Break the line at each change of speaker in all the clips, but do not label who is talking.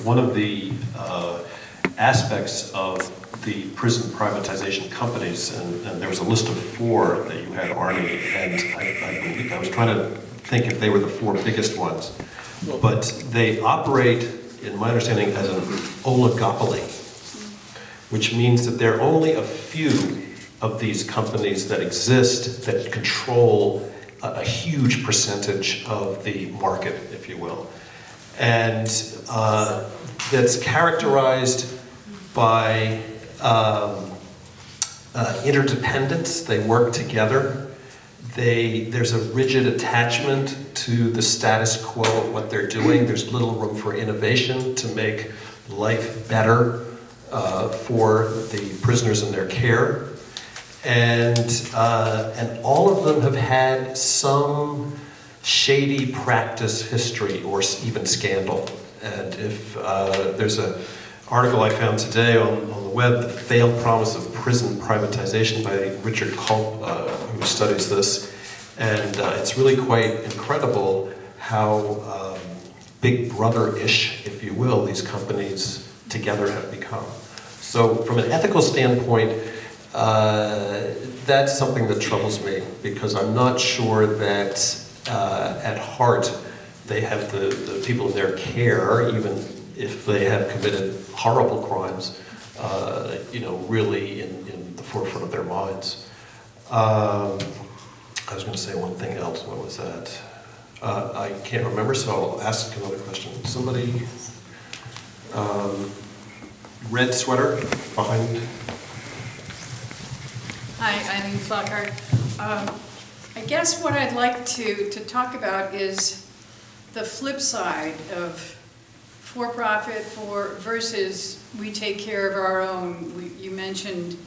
One of the aspects of the prison privatization companies, and there was a list of 4 that you had, Arnie, and I was trying to think if they were the 4 biggest ones, but they operate, in my understanding, as an oligopoly, which means that there are only a few of these companies that exist that control a huge percentage of the market, if you will. And that's characterized by interdependence. They work together. There's a rigid attachment to the status quo of what they're doing. There's little room for innovation to make life better for the prisoners in their care. And all of them have had some shady practice history or even scandal. And if there's an article I found today on the web, The Failed Promise of Prison Privatization by Richard Culp, who studies this. And it's really quite incredible how big brother-ish, if you will, these companies together have become. So from an ethical standpoint, that's something that troubles me, because I'm not sure that at heart they have the people in their care, even if they have committed horrible crimes, you know, really in the forefront of their minds. I was going to say one thing else. What was that? I can't remember, so I'll ask another question. Somebody, red sweater behind.
Hi, Eileen Flockhart. I guess what I'd like to talk about is the flip side of for-profit versus we take care of our own. You mentioned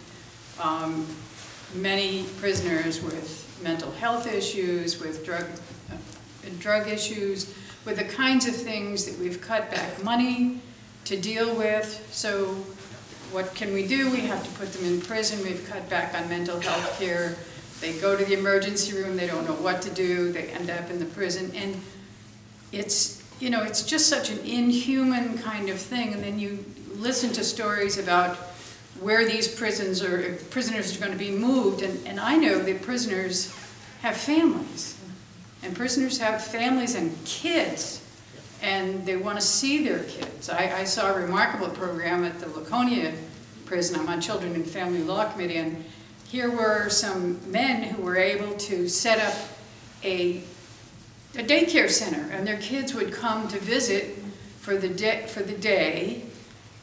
many prisoners with mental health issues, with drug issues, with the kinds of things that we've cut back money to deal with. So what can we do? We have to put them in prison. We've cut back on mental health care. They go to the emergency room. They don't know what to do. They end up in the prison. And it's, you know, it's just such an inhuman kind of thing. And then you listen to stories about where these prisoners are going to be moved. And I know that prisoners have families. And prisoners have families and kids. And they want to see their kids. I saw a remarkable program at the Laconia Prison. I'm on Children and Family Law Committee, and here were some men who were able to set up a daycare center, and their kids would come to visit for the day,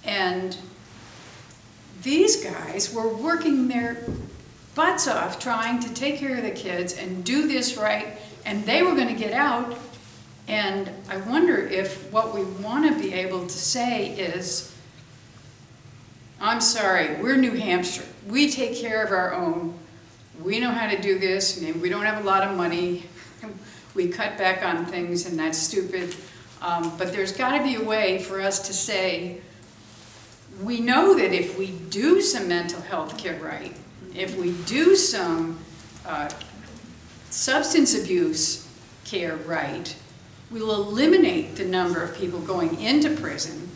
and these guys were working their butts off trying to take care of the kids and do this right, and they were going to get out. And I wonder if what we want to be able to say is, I'm sorry, we're New Hampshire. We take care of our own. We know how to do this. Maybe we don't have a lot of money. We cut back on things, and that's stupid. But there's got to be a way for us to say, we know that if we do some mental health care right, if we do some substance abuse care right, we'll eliminate the number of people going into prison.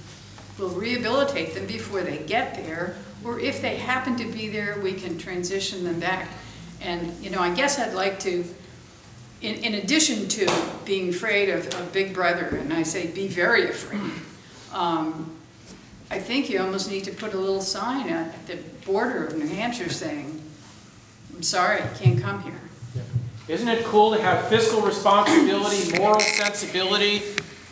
We'll rehabilitate them before they get there, or if they happen to be there, we can transition them back. And, you know, I guess I'd like to, in addition to being afraid of Big Brother, and I say be very afraid, I think you almost need to put a little sign at the border of New Hampshire saying, I'm sorry, I can't come here.
Isn't it cool to have fiscal responsibility, moral sensibility,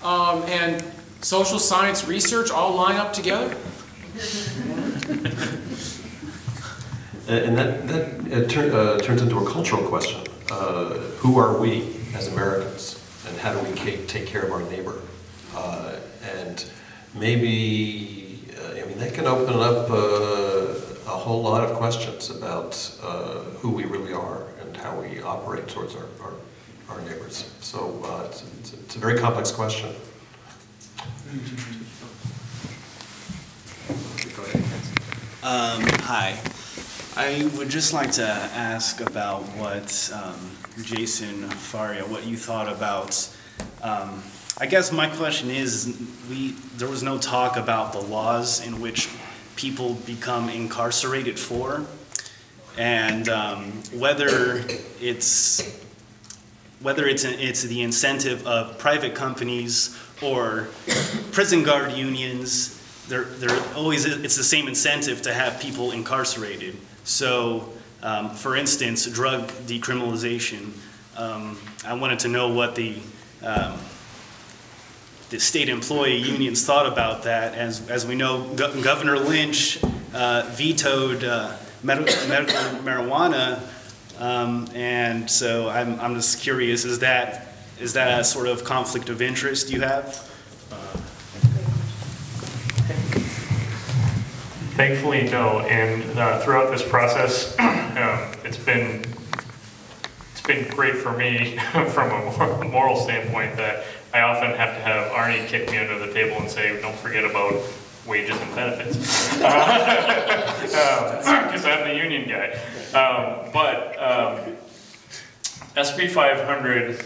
and social science research all line up together?
And that turns into a cultural question. Who are we as Americans, and how do we take care of our neighbor? And maybe, I mean, that can open up a whole lot of questions about who we really are and how we operate towards our neighbors. So it's a very complex question.
Hi. I would just like to ask about what Jason Faria, what you thought about I guess my question is, there was no talk about the laws in which people become incarcerated for, and whether it's the incentive of private companies or prison guard unions. It's the same incentive to have people incarcerated. So, for instance, drug decriminalization. I wanted to know what the state employee unions thought about that. As we know, Governor Lynch vetoed medical marijuana, and so I'm just curious: is that a sort of conflict of interest you have?
Thankfully, no. And throughout this process, it's been great for me from a moral standpoint that I often have to have Arnie kick me under the table and say, "Don't forget about wages and benefits," because I'm the union guy. But SB 500.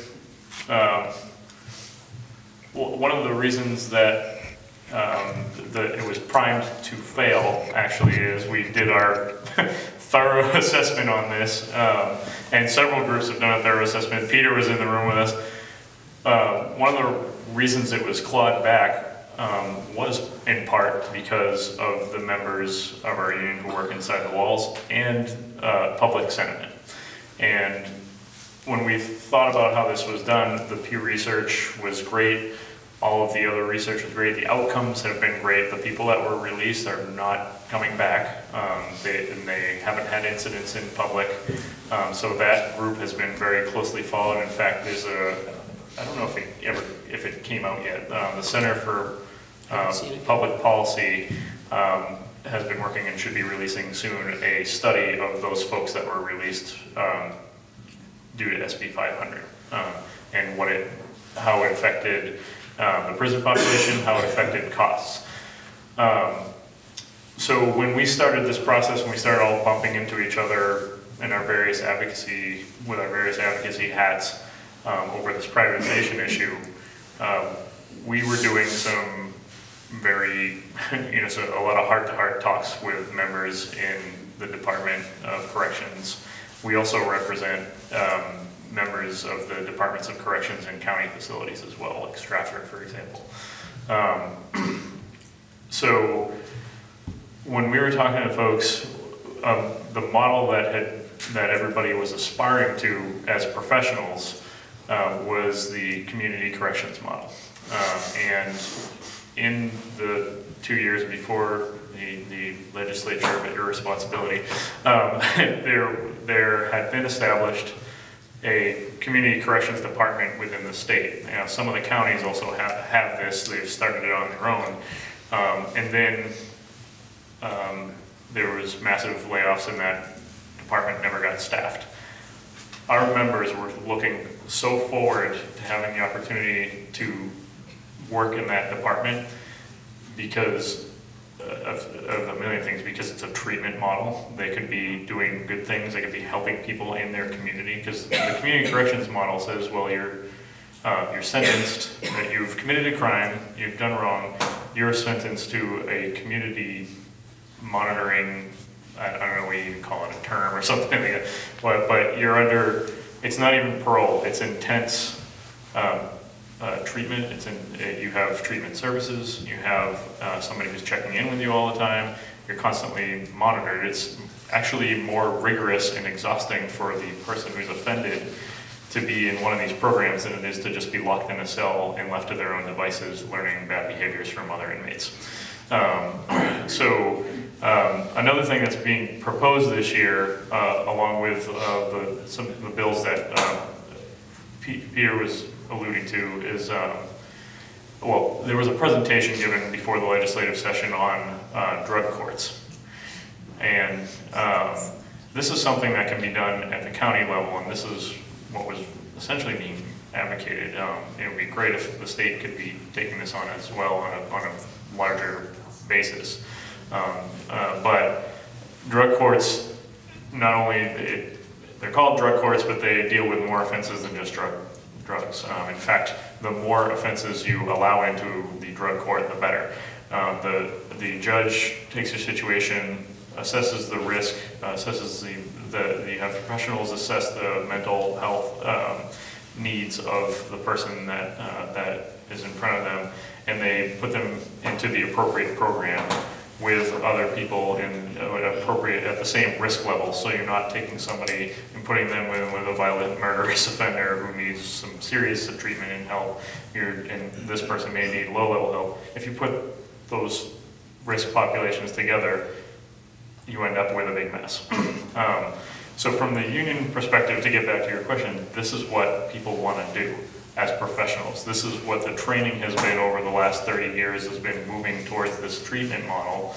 One of the reasons that it was primed to fail, actually, is we did our thorough assessment on this, and several groups have done a thorough assessment. Peter was in the room with us. One of the reasons it was clawed back was in part because of the members of our union who work inside the walls and public sentiment. And when we thought about how this was done, the Pew Research was great. All of the other research was great. The outcomes have been great. The people that were released are not coming back. They haven't had incidents in public. So that group has been very closely followed. In fact, there's I don't know if it came out yet. The Center for Public Policy has been working and should be releasing soon a study of those folks that were released due to SB 500 and how it affected the prison population, how it affected costs. So when we started this process, when we started all bumping into each other in our various advocacy, with our various advocacy hats over this privatization issue, we were doing some very, so a lot of heart-to-heart talks with members in the Department of Corrections. We also represent members of the Departments of Corrections and county facilities as well, like Stratford, for example. So when we were talking to folks, the model that everybody was aspiring to as professionals was the community corrections model. And in the 2 years before the legislature of irresponsibility, there had been established a community corrections department within the state. Some of the counties also have this. They've started it on their own. And then there was massive layoffs and that department never got staffed. Our members were looking so forward to having the opportunity to work in that department because of a million things, because it's a treatment model. They could be doing good things, they could be helping people in their community, because the community corrections model says, well, you're sentenced, that you've committed a crime, you've done wrong, you're sentenced to a community monitoring, I don't know what you call it, a term or something like that, but you're under, it's not even parole, it's intense treatment. You have treatment services, you have somebody who's checking in with you all the time, you're constantly monitored. It's actually more rigorous and exhausting for the person who's offended to be in one of these programs than it is to just be locked in a cell and left to their own devices learning bad behaviors from other inmates. Another thing that's being proposed this year, along with some of the bills that Peter was alluding to, is, well, there was a presentation given before the legislative session on drug courts. And this is something that can be done at the county level, and this is what was essentially being advocated. It would be great if the state could be taking this on as well on a larger basis. But drug courts, not only, they're called drug courts, but they deal with more offenses than just drugs. In fact, the more offenses you allow into the drug court, the better. The judge takes a situation, assesses the risk, assesses you have professionals assess the mental health needs of the person that is in front of them, and they put them into the appropriate program with other people appropriate at the same risk level. So you're not taking somebody and putting them with a violent murderous offender who needs some serious treatment and help. And this person may need low-level help. If you put those risk populations together, you end up with a big mess. So from the union perspective, to get back to your question, this is what people want to do as professionals. This is what the training has been over the last 30 years, has been moving towards this treatment model.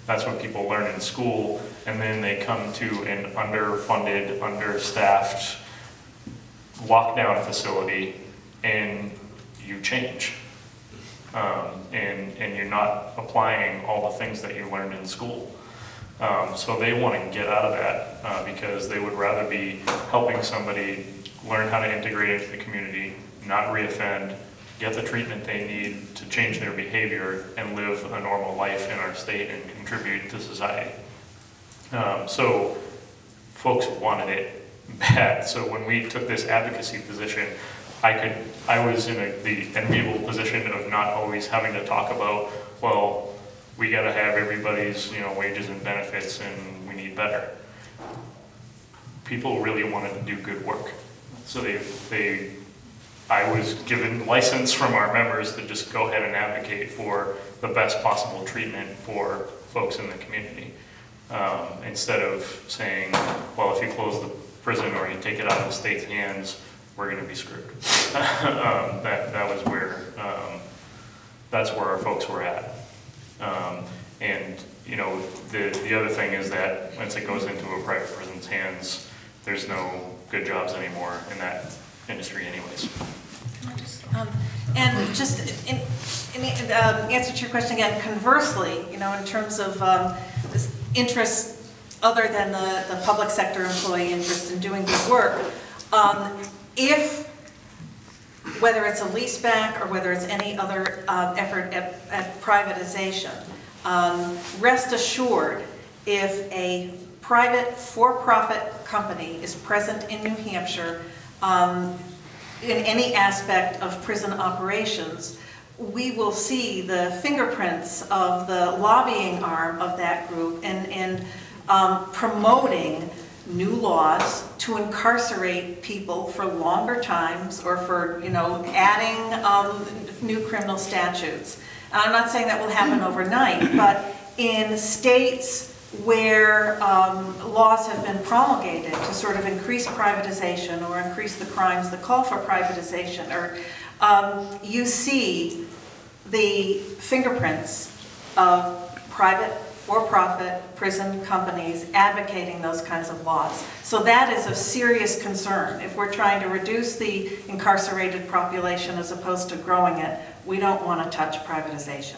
That's what people learn in school, and then they come to an underfunded, understaffed lockdown facility, and you change. And you're not applying all the things that you learned in school. So they want to get out of that because they would rather be helping somebody learn how to integrate into the community, not reoffend, get the treatment they need to change their behavior and live a normal life in our state and contribute to society. So folks wanted it bad. So when we took this advocacy position, I was in the enviable position of not always having to talk about, well, we got to have everybody's wages and benefits, and we need better. People really wanted to do good work, so I was given license from our members to just go ahead and advocate for the best possible treatment for folks in the community, instead of saying, well, if you close the prison or you take it out of the state's hands, we're going to be screwed. That was where that's where our folks were at. And the other thing is that once it goes into a private prison's hands, there's no good jobs anymore in that industry anyways.
And just in answer to your question again, conversely, in terms of this interest other than the public sector employee interest in doing good work, if whether it's a leaseback or whether it's any other effort at privatization, rest assured, if a private for-profit company is present in New Hampshire in any aspect of prison operations, we will see the fingerprints of the lobbying arm of that group and promoting new laws to incarcerate people for longer times or for, adding new criminal statutes. I'm not saying that will happen overnight, but in states where laws have been promulgated to sort of increase privatization or increase the crimes that call for privatization, or you see the fingerprints of private for-profit prison companies advocating those kinds of laws. So that is of serious concern. If we're trying to reduce the incarcerated population as opposed to growing it, we don't want to touch privatization.